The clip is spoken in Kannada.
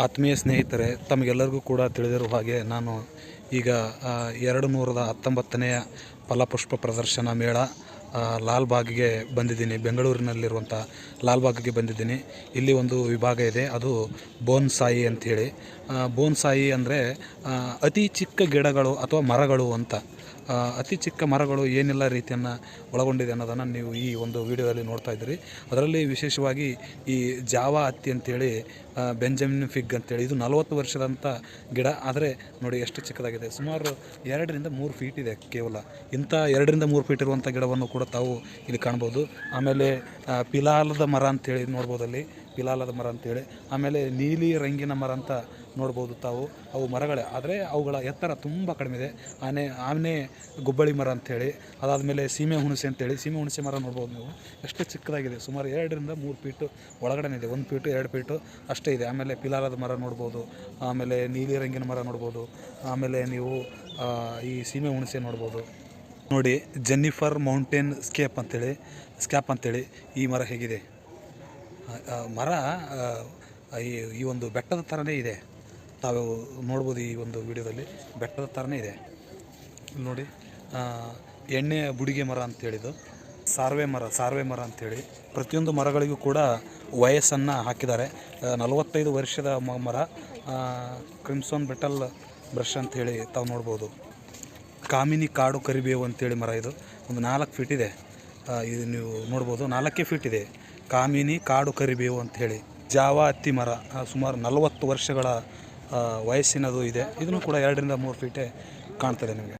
ಆತ್ಮೀಯ ಸ್ನೇಹಿತರೆ, ತಮಗೆಲ್ಲರಿಗೂ ಕೂಡ ತಿಳಿದಿರುವ ಹಾಗೆ ನಾನು ಈಗ 219ನೇ ಫಲಪುಷ್ಪ ಪ್ರದರ್ಶನ ಮೇಳ ಲಾಲ್ಬಾಗ್ಗೆ ಬಂದಿದ್ದೀನಿ. ಬೆಂಗಳೂರಿನಲ್ಲಿರುವಂಥ ಲಾಲ್ಬಾಗ್ಗೆ ಬಂದಿದ್ದೀನಿ. ಇಲ್ಲಿ ಒಂದು ವಿಭಾಗ ಇದೆ, ಅದು ಬೋನ್ಸಾಯಿ ಅಂಥೇಳಿ. ಬೋನ್ಸಾಯಿ ಅಂದರೆ ಅತಿ ಚಿಕ್ಕ ಗಿಡಗಳು ಅಥವಾ ಮರಗಳು ಅಂತ. ಅತಿ ಚಿಕ್ಕ ಮರಗಳು ಏನೆಲ್ಲ ರೀತಿಯನ್ನು ಒಳಗೊಂಡಿದೆ ಅನ್ನೋದನ್ನು ನೀವು ಈ ಒಂದು ವಿಡಿಯೋದಲ್ಲಿ ನೋಡ್ತಾ ಇದ್ದೀರಿ. ಅದರಲ್ಲಿ ವಿಶೇಷವಾಗಿ ಈ ಜಾವಾ ಹತ್ತಿ ಅಂಥೇಳಿ, ಬೆಂಜಮಿನ್ ಫಿಗ್ ಅಂತೇಳಿ, ಇದು 40 ವರ್ಷದಂಥ ಗಿಡ. ಆದರೆ ನೋಡಿ ಎಷ್ಟು ಚಿಕ್ಕದಾಗಿದೆ, ಸುಮಾರು 2-3 ಫೀಟ್ ಇದೆ ಕೇವಲ. ಇಂಥ 2-3 ಫೀಟ್ ಇರುವಂಥ ಗಿಡವನ್ನು ಕೂಡ ತಾವು ಇಲ್ಲಿ ಕಾಣ್ಬೋದು. ಆಮೇಲೆ ಪಿಲಾಲದ ಮರ ಅಂಥೇಳಿ ನೋಡ್ಬೋದು, ಅಲ್ಲಿ ಪಿಲಾಲದ ಮರ ಅಂಥೇಳಿ. ಆಮೇಲೆ ನೀಲಿ ರಂಗಿನ ಮರ ಅಂತ ನೋಡ್ಬೋದು ತಾವು. ಅವು ಮರಗಳೇ, ಆದರೆ ಅವುಗಳ ಎತ್ತರ ತುಂಬ ಕಡಿಮೆ ಇದೆ. ಆನೆ ಗುಬ್ಬಳಿ ಮರ ಅಂಥೇಳಿ, ಅದಾದಮೇಲೆ ಸೀಮೆ ಹುಣಸೆ ಅಂತೇಳಿ, ಸೀಮೆ ಹುಣಸೆ ಮರ ನೋಡ್ಬೋದು ನೀವು, ಎಷ್ಟು ಚಿಕ್ಕದಾಗಿದೆ. ಸುಮಾರು 2-3 ಫೀಟು ಒಳಗಡೆ ಇದೆ, 1 ಫೀಟು 2 ಫೀಟು ಅಷ್ಟೇ ಇದೆ. ಆಮೇಲೆ ಪಿಲಾಲದ ಮರ ನೋಡ್ಬೋದು, ಆಮೇಲೆ ನೀಲಿ ರಂಗಿನ ಮರ ನೋಡ್ಬೋದು, ಆಮೇಲೆ ನೀವು ಈ ಸೀಮೆ ಹುಣಸೆ ನೋಡ್ಬೋದು. ನೋಡಿ, ಜೆನ್ನಿಫರ್ ಮೌಂಟೇನ್ ಸ್ಕ್ಯಾಪ್ ಅಂತೇಳಿ ಈ ಮರ ಹೇಗಿದೆ. ಮರ ಈ ಒಂದು ಬೆಟ್ಟದ ಥರನೇ ಇದೆ, ತಾವು ನೋಡ್ಬೋದು ಈ ಒಂದು ವಿಡಿಯೋದಲ್ಲಿ. ಬೆಟ್ಟದ ಥರನೇ ಇದೆ ನೋಡಿ. ಎಣ್ಣೆ ಬುಡಿಗೆ ಮರ ಅಂಥೇಳಿದು, ಸಾರ್ವೆ ಮರ ಅಂಥೇಳಿ. ಪ್ರತಿಯೊಂದು ಮರಗಳಿಗೂ ಕೂಡ ವಯಸ್ಸನ್ನು ಹಾಕಿದ್ದಾರೆ. 45 ವರ್ಷದ ಮರ. ಕ್ರಿಮ್ಸನ್ ಬೆಟಲ್ ಬ್ರಷ್ ಅಂಥೇಳಿ ತಾವು ನೋಡ್ಬೋದು. ಕಾಮಿನಿ ಕಾಡು ಕರಿಬೇವು ಅಂಥೇಳಿ ಮರ, ಇದು ಒಂದು 4 ಫೀಟ್ ಇದೆ. ಇದು ನೀವು ನೋಡ್ಬೋದು, 4 ಫೀಟ್ ಇದೆ. ಕಾಮಿನಿ ಕಾಡು ಕರಿಬೇವು ಅಂಥೇಳಿ. ಜಾವಾ ಹತ್ತಿ ಮರ ಸುಮಾರು 40 ವರ್ಷಗಳ ವಯಸ್ಸಿನದು ಇದೆ. ಇದನ್ನು ಕೂಡ 2-3 ಫೀಟೇ ಕಾಣ್ತದೆ ನಿಮಗೆ.